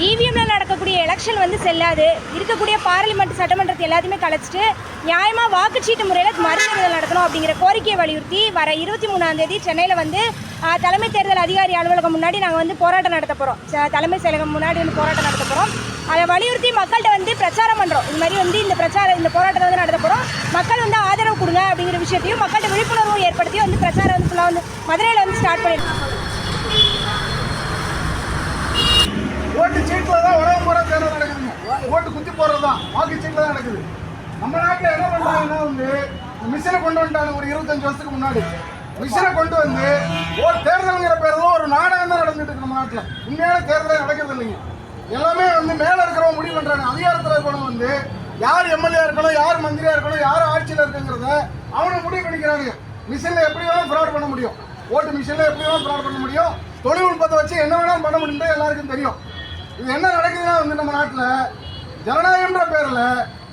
இவிஎம்ல நடக்கக்கூடிய எலெக்ஷன் வந்து செல்லாது. இருக்கக்கூடிய பார்லிமெண்ட் சட்டமன்றத்தை எல்லாத்தையுமே கலைச்சிட்டு நியாயமாக வாக்குச்சீட்டு முறையில் மறுதேர்தல் நடத்தணும் அப்படிங்கிற கோரிக்கையை வலியுறுத்தி வர 23ஆம் தேதி சென்னையில் வந்து தலைமை தேர்தல் அதிகாரி அலுவலகம் முன்னாடி நாங்கள் வந்து போராட்டம் நடத்த போகிறோம். தலைமை செயலகம் முன்னாடி வந்து போராட்டம் நடத்த போகிறோம். அதை வலியுறுத்தி மக்கள்கிட்ட வந்து பிரச்சாரம் பண்ணுறோம். இது மாதிரி வந்து இந்த போராட்டத்தை வந்து நடத்த போகிறோம். மக்கள் வந்து ஆதரவு கொடுங்க அப்படிங்கிற விஷயத்தையும் மக்கள்கிட்ட விழிப்புணர்வு ஏற்படுத்தி வந்து பிரச்சாரம் வந்து ஃபுல்லாக வந்து மதுரையில் வந்து ஸ்டார்ட் பண்ணியிருக்கோம். ஓட்டு சீட்டில் தான் உலக முறை தேர்தல் நடக்குதுங்க. ஓட்டு குத்தி போடுறது தான் வாக்கு சீட்டில் தான் நடக்குது. நம்ம நாட்டில் என்ன பண்ணுறாங்கன்னா வந்து மிஷினை கொண்டு வந்துட்டாங்க. ஒரு 25 வருஷத்துக்கு முன்னாடி மிஷினை கொண்டு வந்து ஒரு தேர்தலுங்கிற பேரில் ஒரு நாடகம் தான் நடந்துட்டு இருக்கு நம்ம நாட்டில். உண்மையான தேர்தலே நடக்கிறது இல்லைங்க. எல்லாமே வந்து மேலே இருக்கிறவங்க முடிவு பண்ணுறாங்க. அதிகாரத்தில் இருக்கணும் வந்து யார் எம்எல்ஏ இருக்கணும், யார் மந்திரியாக இருக்கணும், யார் ஆட்சியில் இருக்குங்கிறத அவனை முடிவு பண்ணிக்கிறாங்க. மிஷினில் எப்படி வேணாலும் ஃப்ராட் பண்ண முடியும். ஓட்டு மிஷினில் எப்படி வேணாலும் ஃப்ராட் பண்ண முடியும். தொழில்நுட்பத்தை வச்சு என்ன வேணாலும் பண்ண முடியும்னு எல்லாருக்கும் தெரியும். இது என்ன நடக்குதுன்னா வந்து நம்ம நாட்டில் ஜனநாயகம்ன்ற பேரில்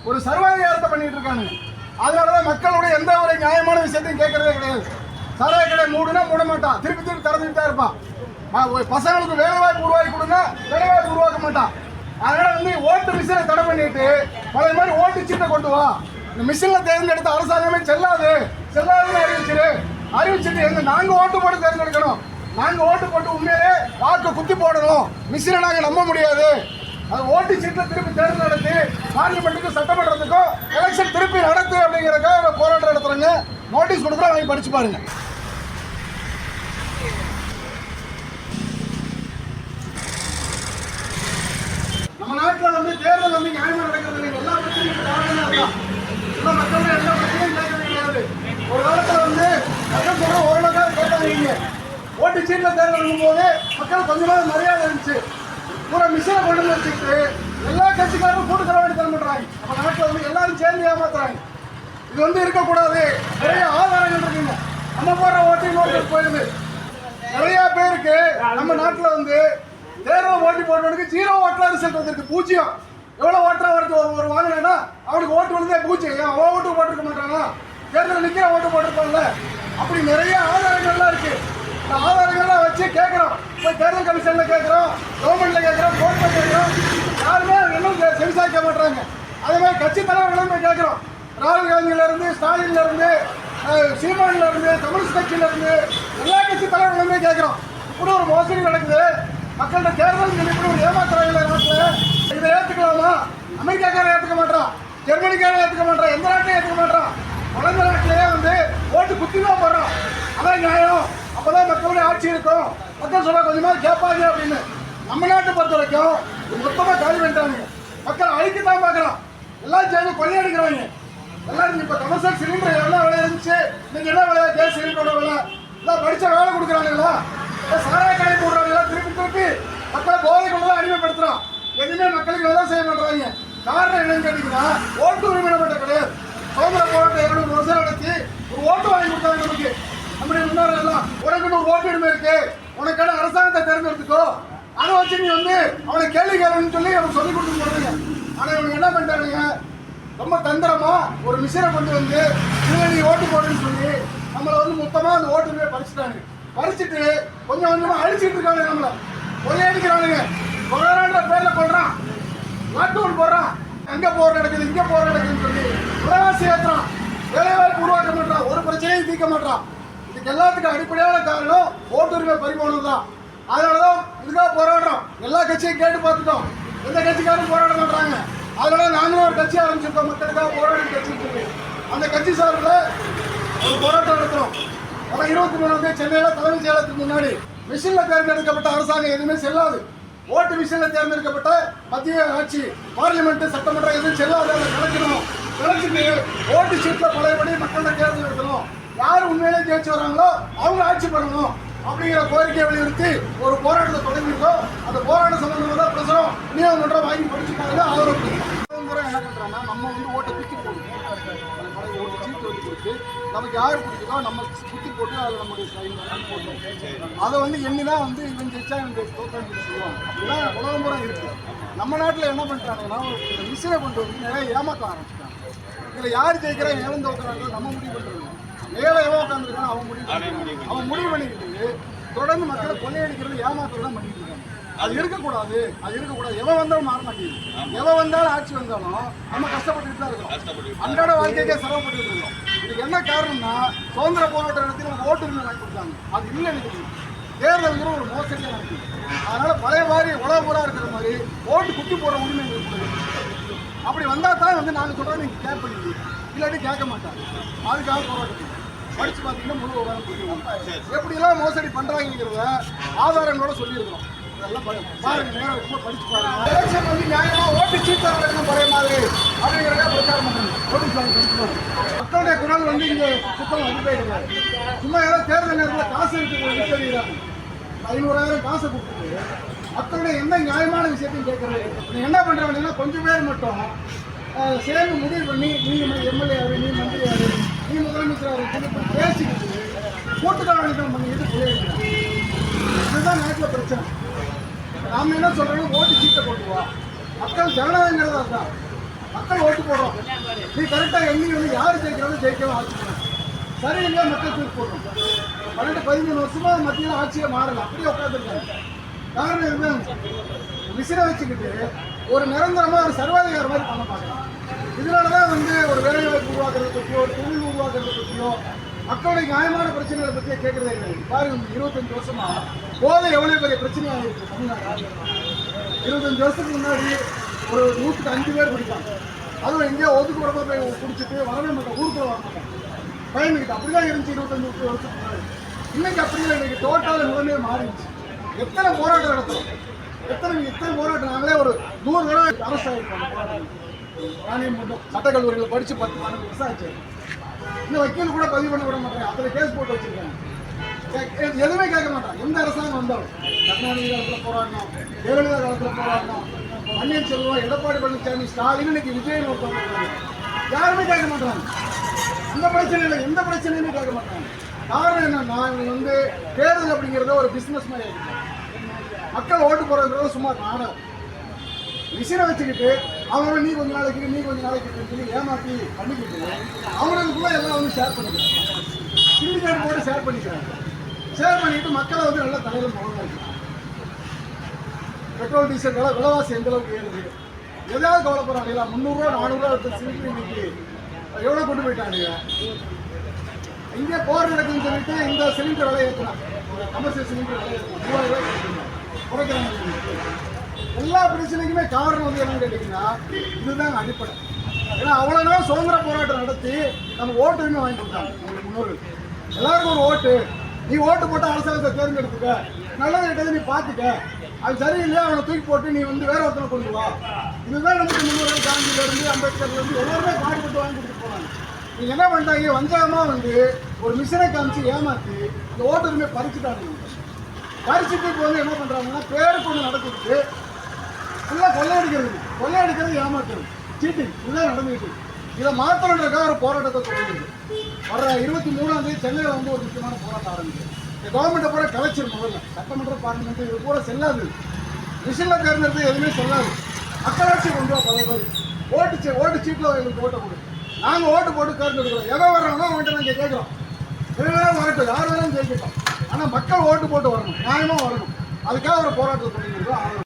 ஒரு சர்வாதிகாரத்தை பண்ணிட்டு இருக்காங்க. அதனால தான் மக்களுடைய எந்த ஒரு நியாயமான விஷயத்தையும் கேட்கறதே கிடையாது. சாராய கடை மூடுனா மூட மாட்டான், திருப்பி திறந்துட்டு தான் இருப்பான். பசங்களுக்கு வேலைவாய்ப்பு உருவாக்கி கொடுங்க, வேலைவாய்ப்பு உருவாக்க மாட்டான். அதனால வந்து ஓட்டு மிஷினை தடை பண்ணிட்டு பழைய மாதிரி ஓட்டு சீட்டை கொண்டு வா. இந்த மிஷினில் தேர்ந்தெடுத்த அரசாங்கமே செல்லாதுன்னு அறிவிச்சுட்டு எங்க நாங்கள் ஓட்டு போட்டு தேர்ந்தெடுக்கணும். நாங்கள் ஓட்டு போட்டு உண்மையிலே வாக்கு குத்தி போடணும். மிஷினை நாங்கள் நம்ப முடியாது. அது ஓட்டு சீட்டில் திருப்பி தேர்தல் நடத்தி பார்லிமெண்ட்டுக்கும் சட்டமன்றத்துக்கும் எலெக்ஷன் திருப்பி நடத்து அப்படிங்கிறக்காக போராட்டம் நடத்துறாங்க. நோட்டீஸ் கொடுக்குறோம், வாங்கி படிச்சு பாருங்க. நம்ம நாட்டில் வந்து தேர்தல் வந்து நியாயமாக நடக்கிறது இல்லை. எல்லா பிரச்சனையும் எல்லா மக்களும் எல்லா பிரச்சனையும் கேட்க கிடையாது. ஒரு காலத்தில் வந்து மக்கள் சொல்ற ஓரளவுக்காக கேட்டாங்க. ஓட்டு சீட்டில் தேர்தல் போது மக்கள் கொஞ்சமாக மரியாதை இருந்துச்சு. பூரா மிஷினை கொண்டு வந்து வச்சுக்கிட்டு எல்லா கட்சிக்காரும் கூட்டு தலைவலி தர பண்ணுறாங்க. நம்ம நாட்டில் வந்து எல்லாரும் சேர்ந்து ஏமாத்துறாங்க. இது வந்து இருக்கக்கூடாது. நிறைய ஆதாரங்கள் இருக்குங்க. நம்ம போடுற ஓட்டு இன்னொரு போயிடுது. நிறைய பேருக்கு நம்ம நாட்டில் வந்து தேர்தல் ஓட்டு போடுறவனுக்கு 0 ஓட்டில் ரிசல்ட் வந்துருக்கு. 0. எவ்வளோ ஓட்டா ஒரு வாங்கினா அவனுக்கு ஓட்டு விழுந்தே 0. ஏன் அவன் ஓட்டு போட்டிருக்க மாட்டானா? தேர்தல் நிற்கிற ஓட்டு போட்டிருப்பாங்கல்ல. அப்படி நிறைய ஆதாரங்கள்லாம் இருக்கு. இந்த ஆதாரங்கள்லாம் வச்சு கேட்குறோம். போய் தேர்தல் கமிஷனில் கேட்குறோம், கவர்மெண்ட்டில் கேட்குறோம், கோர்ட்டில் கேட்குறோம். யாருமே இன்னும் செவிசாய்க்க மாட்டாங்க. அதே மாதிரி கட்சி தலைவர்களும் போய் கேட்குறோம். ராகுல் காந்தியிலேருந்து, ஸ்டாலின்லேருந்து, சீமானிலேருந்து, கம்யூனிஸ்ட் கட்சியிலேருந்து எல்லா கட்சி தலைவர்களுமே கேட்குறோம். இப்படி ஒரு மோசடி நடக்குது. மக்கள்கிட்ட தேர்தல் இப்படி ஒரு ஏமாத்துறாங்க நாட்டில். இதை ஏற்றுக்கலாமா? அமெரிக்காக்காரன் ஏற்றுக்க மாட்டான், ஜெர்மனிக்காரன் ஏற்றுக்க மாட்டான், எந்த நாட்டையும் ஏற்றுக்க மாட்டான். வளர்ந்த நாட்டிலேயே வந்து ஓட்டு குத்தி தான் போடுறோம். அதான் நியாயம். அப்போதான் மக்களுடைய ஆட்சி இருக்கும். மக்கள் சொல்ல கொஞ்சமாக கேட்பாங்க அப்படின்னு. நம்ம நாட்டை பொறுத்த வரைக்கும் மொத்தமாக காலி பண்ணிட்டாங்க. மக்கள் அழிக்கத்தான் பார்க்குறோம். எல்லாம் சேர்ந்து கொள்ளையடிக்கிறாங்க. எல்லாரும் இப்போ கமர்ஷியல் சிலிண்டர் எவ்வளோ விலை இருந்துச்சு, இன்னைக்கு என்ன விலையா? கேஸ் சிலிண்டரோட விலை எல்லாம் படித்த வேலை கொடுக்குறாங்களா? இப்போ சாராய கடை போடுறாங்களா? திருப்பி மக்களை போதை கொண்டு அடிமைப்படுத்துகிறோம். எதுவுமே மக்களுக்கு நல்லா செய்ய மாட்டாங்க. காரணம் என்னன்னு கேட்டீங்கன்னா ஓட்டு உரிமை மட்டும் கிடையாது. சுதந்திர போராட்டம் 200 வருஷம் நடத்தி ஒரு ஓட்டு வாங்கி கொடுத்தாங்க நமக்கு. நம்முடைய முன்னோர்கள் எல்லாம் உனக்கு ஒரு ஓட்டு உரிமை இருக்கு, உனக்கான அரசாங்கத்தை தேர்ந்தெடுத்துக்கோ, அதை வச்சு நீ வந்து அவனை கேள்வி கேள்வின்னு சொல்லி அவனுக்கு சொல்லி கொடுத்து சொல்றீங்க. ஆனால் இவங்க என்ன பண்ணிட்டானுங்க? ரொம்ப தந்திரமா ஒரு மிஷினை கொண்டு வந்து இதில் நீ ஓட்டு போடுன்னு சொல்லி நம்மளை வந்து மொத்தமாக அந்த ஓட்டு உரிமையை பறிச்சுட்டாங்க. பறிச்சுட்டு கொஞ்சம் கொஞ்சமாக அழிச்சிட்டு இருக்காங்க. நம்மளை கொள்ளையடிக்கிறானுங்க. கொள்ளைன்ற பேரில் கொள்றான், லாக்டவுன் போடுறான், அங்கே போற நடக்குது, இங்கே போற நடக்குதுன்னு சொல்லி விலைவாசி ஏற்றுறான், வேலைவாய்ப்பு உருவாக்க மாட்டான், ஒரு பிரச்சனையும் தீர்க்க மாட்டான். இதுக்கு எல்லாத்துக்கும் அடிப்படையான காரணம் ஓட்டுரிமை பறிபோனது தான். அதனால தான் இதுக்காக போராடுறோம். எல்லா கட்சியும் கேட்டு பார்த்துட்டோம், எந்த கட்சிக்காரும் போராட மாட்டாங்க. அதனால நாங்களும் ஒரு கட்சி ஆரம்பிச்சிருக்கோம், மக்களுக்காக போராடும் கட்சின்னு சொல்லி. அந்த கட்சி சார்பில் ஒரு போராட்டம் நடத்துகிறோம். ஆனால் 23 சென்னையில் தலைமை செயலகத்துக்கு முன்னாடி மிஷினில் தேர்ந்தெடுக்கப்பட்ட அரசாங்கம் எதுவுமே செல்லாது. ஓட்டு மிஷினில் தேர்ந்தெடுக்கப்பட்ட மத்திய ஆட்சி, பார்லிமெண்ட், சட்டமன்றம் எதுவும் செல்லாது. அதை கலைக்கணும். கலைச்சிட்டு ஓட்டு சீட்டில் பழையபடி மக்கள்கிட்ட தேர்தல் நடத்தணும். யார் உண்மையிலே ஜெயிச்சு வராங்களோ அவங்க ஆட்சி பண்ணணும் அப்படிங்கிற கோரிக்கையை வலியுறுத்தி ஒரு போராட்டத்தை தொடங்கியிருக்கோம். அந்த போராட்டம் சம்பந்தமாக தான் பிரசுரம் நீதிமன்றம் வாங்கி படிச்சுட்டாங்க. ஆதரவு என்ன பண்ணுறாங்கன்னா நம்ம வந்து ஓட்டை குத்தி போடுவோம். ஓட்டு சீட்டு வச்சு கொடுத்து நமக்கு யார் பிடிக்குதோ நம்ம குத்தி போட்டு அதை நம்முடைய போட்டோம். அதை வந்து எண்ணிதான் வந்து இவன் ஜெயிச்சா இவங்க தோற்றம் சொல்லுவாங்க. அப்படிலாம் உலகமுறை இருக்குது. நம்ம நாட்டில் என்ன பண்ணுறாங்கன்னா ஒரு மிஷினை கொண்டு வந்து நிறைய ஏமாற்ற ஆரம்பிச்சிட்டாங்க. இதில் யார் ஜெயிக்கிறா எவன் தோக்குறாங்களோ நம்ம முடிவு பண்ணுறது. மேலே எவன் உட்காந்துருக்கான் அவன் முடிவு பண்ணிக்கிட்டு தொடர்ந்து மக்களை கொள்ளையடிக்கிறது, ஏமாற்றம் தான் பண்ணிட்டு இருக்காங்க. அது இருக்கக்கூடாது, அது இருக்கக்கூடாது. எவன் வந்தாலும் மாற மாட்டேங்குது. எவன் வந்தாலும் ஆட்சி வந்தாலும் நம்ம கஷ்டப்பட்டுட்டு தான் இருக்கோம். அன்றாட வாழ்க்கைக்கே சிரமப்பட்டு இருக்கோம். இதுக்கு என்ன காரணம்னா சுதந்திர போராட்ட இடத்துல நமக்கு ஓட்டுரிமை வாங்கி கொடுத்தாங்க. அது இல்லை எனக்கு தேர்தல் ஒரு மோசடியாக நடக்குது. அதனால பழைய மாதிரி உலக பூரா இருக்கிற மாதிரி ஓட்டு குட்டி போடுற உரிமை எங்களுக்கு கொடுக்குது. அப்படி வந்தால் தான் வந்து நாங்கள் சொல்கிறோம் நீங்கள் கேட்க பண்ணுவீங்க, இல்லாட்டி கேட்க மாட்டாங்க. அதுக்காக போராட்டம் படித்து பார்த்தீங்கன்னா முழு விவரம் புரியும். எப்படிலாம் மோசடி பண்ணுறாங்கிறத ஆதாரங்களோட சொல்லியிருக்கிறோம். இதெல்லாம் பாருங்க, நேரம் ரொம்ப படிச்சு பாருங்க. எலெக்ஷன் வந்து நியாயமாக ஓட்டு சீட்டு நடக்கணும் பழைய மாதிரி அப்படிங்கிறத பிரச்சாரம் பண்ணுறாங்க. மக்களுடைய குரல் வந்து இங்கே சுத்தம் வந்து போயிருக்காரு. சும்மா ஏதோ தேர்தல் நேரத்தில் காசு இருக்கிறாங்க. 500,000 காசை கொடுத்துட்டு மக்களுடைய எந்த நியாயமான விஷயத்தையும் கேட்கறது. நீங்கள் என்ன பண்ணுறாங்கன்னா கொஞ்சம் பேர் மட்டும் சேர்ந்து முடிவு பண்ணி நீங்கள் எம்எல்ஏ ஆறு, நீ மந்திரி ஆறு, நீ முதலமைச்சர் ஆறு சொல்லி பேசிக்கிட்டு கூட்டுக்காரணிக்கம் பண்ணிக்கிட்டு சொல்லியிருக்காங்க. இதுதான் நாட்டில் பிரச்சனை. நாம் என்ன சொல்கிறோம், ஓட்டு சீட்டை போட்டுவா. மக்கள் ஜனநாயகங்கிறதா தான் மக்கள் ஓட்டு போடுறோம். நீ கரெக்டாக எண்ணி வந்து யார் ஜெயிக்கிறாலும் ஜெயிக்கவும் ஆட்சி சரி இல்லையா மக்கள் தூக்கி போடுறோம். 12-13 வருஷமா மத்தியில் ஆட்சியை மாறல, அப்படியே உட்காந்துருக்காங்க. காரணம் இதுதான், விசிற வச்சுக்கிட்டு ஒரு நிரந்தரமாக ஒரு சர்வாதிகார மாதிரி பண்ண பார்க்கலாம். இதனால தான் வந்து ஒரு வேலைவாய்ப்பு உருவாக்குறத பற்றியோ ஒரு தொழில் உருவாக்குறத பற்றியோ மக்களுடைய நியாயமான பிரச்சனைகளை பற்றியே கேட்கறதே கிடையாது. பாருங்க, 25 வருஷமா போதை எவ்வளோ பெரிய பிரச்சனையாக இருக்குது தமிழ்நாடு. 25 வருஷத்துக்கு முன்னாடி ஒரு 105 பேர் குடிப்பாங்க. அதுவும் எங்கேயோ ஒதுக்குறப்ப போய் குடிச்சிட்டு வரவே மாட்டோம், ஊருக்குள்ள வர மாட்டோம், பயந்துக்கிட்டு. அப்படிதான் இருந்துச்சு 25-30 வருஷத்துக்கு முன்னாடி. இன்னைக்கு அப்படி இல்லை. இன்னைக்கு டோட்டல் நிலைமையே மாறிடுச்சு. எத்தனை போராட்டம் நடத்தும், எத்தனை போராட்டம். நாங்களே ஒரு 100 தடவை அரசு ஆகிருக்கோம். ராணியம் மட்டும் சட்டக்கல்லூரியில் படித்து 10-12 வருஷம் ஆச்சு. இந்த வக்கீல் கூட பதிவு பண்ண விட மாட்டாங்க. அதில் கேஸ் போட்டு வச்சிருக்காங்க. எதுவுமே கேட்க மாட்டாங்க. எந்த அரசாங்கம் வந்தாலும் கருணாநிதி காலத்தில் போராடணும், ஜெயலலிதா காலத்தில் போராடணும், பன்னீர்செல்வம், எடப்பாடி பழனிசாமி, ஸ்டாலின், இன்னைக்கு விஜய் யாருமே கேட்க மாட்டாங்க. அந்த பிரச்சனை இல்லை, எந்த பிரச்சனையுமே கேட்க மாட்டாங்க. காரணம் என்னன்னா இவங்க வந்து தேர்தல் அப்படிங்கிறத ஒரு பிஸ்னஸ் மாதிரி ஆகிடுச்சு. மக்கள் ஓட்டு போடுறதுங்கிறத சும்மா நாடகம் விசிற வச்சுக்கிட்டு அவங்க நீ கொஞ்ச நாளைக்கு சொல்லி ஏமாற்றி பண்ணிக்கிட்டு அவங்களுக்குள்ள எல்லாம் வந்து ஷேர் பண்ணிக்கிறாங்க. சிண்டிகேட் போட்டு ஷேர் பண்ணிட்டு மக்களை வந்து நல்லா தலையில் போகணும். பெட்ரோல் டீசல் விலைவாசி எந்த அளவுக்கு ஏறுது, எதாவது கவலைப்படுறாங்க. 300 ரூபா 400 ரூபா சிலிண்டர் இன்னைக்கு எவ்வளோ கொண்டு போயிட்டாங்க. இங்கே போர் நடக்குதுன்னு சொல்லிட்டு இந்த சிலிண்டர் விலை ஏற்றலாம், கமர்ஷியல் சிலிண்டர் விலை ஏற்றலாம், 3000 ரூபாய் குறைக்கிறாங்க. எல்லா பிரச்சனைக்குமே காரணம் வந்து என்னன்னு கேட்டீங்கன்னா இதுதான் அடிப்படை. ஏன்னா அவ்வளோ நாள் சுதந்திர போராட்டம் நடத்தி நம்ம ஓட்டுரிமை வாங்கி கொடுத்தாங்க. உங்களுக்கு முன்னோர்கள் எல்லாருக்கும் ஒரு ஓட்டு. நீ ஓட்டு போட்டு அரசாங்கத்தை தேர்ந்தெடுத்துக்க, நல்லது கிட்டது நீ பார்த்துக்க, அது சரியில்லையா அவனை தூக்கி போட்டு நீ வந்து வேற ஒருத்தனை கொண்டு வா. இதுதான் நமக்கு முன்னோர்கள் காந்தியிலேருந்து அம்பேத்கர்லேருந்து எல்லாருமே பாடுபட்டு வாங்கி கொடுத்துட்டு போனாங்க. நீங்கள் என்ன பண்ணிட்டாங்க, வஞ்சகமாக வந்து ஒரு மிஷினை காமிச்சு ஏமாற்றி இந்த ஓட்டுரிமை பறிச்சுட்டாங்க. பறிச்சுட்டு இப்போ வந்து என்ன பண்ணுறாங்கன்னா பேருக்கு ஒன்று நடக்குது, ஃபுல்லாக கொள்ளையடிக்கிறது ஏமாற்றுறது, சீட்டிங் இதுதான் நடந்துக்கிட்டு. இதை மாற்றணுன்றதுக்காக ஒரு போராட்டத்தை தொடங்குது. வர 23ஆம் தேதி சென்னையில் வந்து ஒரு முக்கியமான போராட்டம் ஆரம்பிக்குது. இந்த கவர்மெண்ட்டை பூரா கலைச்சிடும். முதல்ல சட்டமன்ற பார்லிமெண்ட் இது பூரா செல்லாது, மிஷினில் தேர்ந்தெடுத்து எதுவுமே செல்லாது. மக்களாட்சி கொண்டு வா. பல பேர் ஓட்டு சீட்டில் எங்களுக்கு ஓட்டை கொடு, நாங்கள் ஓட்டு போட்டு தேர்ந்தெடுக்கிறோம். எதை வர்றோம்னா அவங்கள்ட்ட நாங்கள் கேட்குறோம், எதுவும் வரட்டும், யார் வேணாலும் ஜெயிக்கட்டும், ஆனால் மக்கள் ஓட்டு போட்டு வரணும், நியாயமாக வரணும். அதுக்காக ஒரு போராட்டத்தை தொடங்கியிருக்கோம்.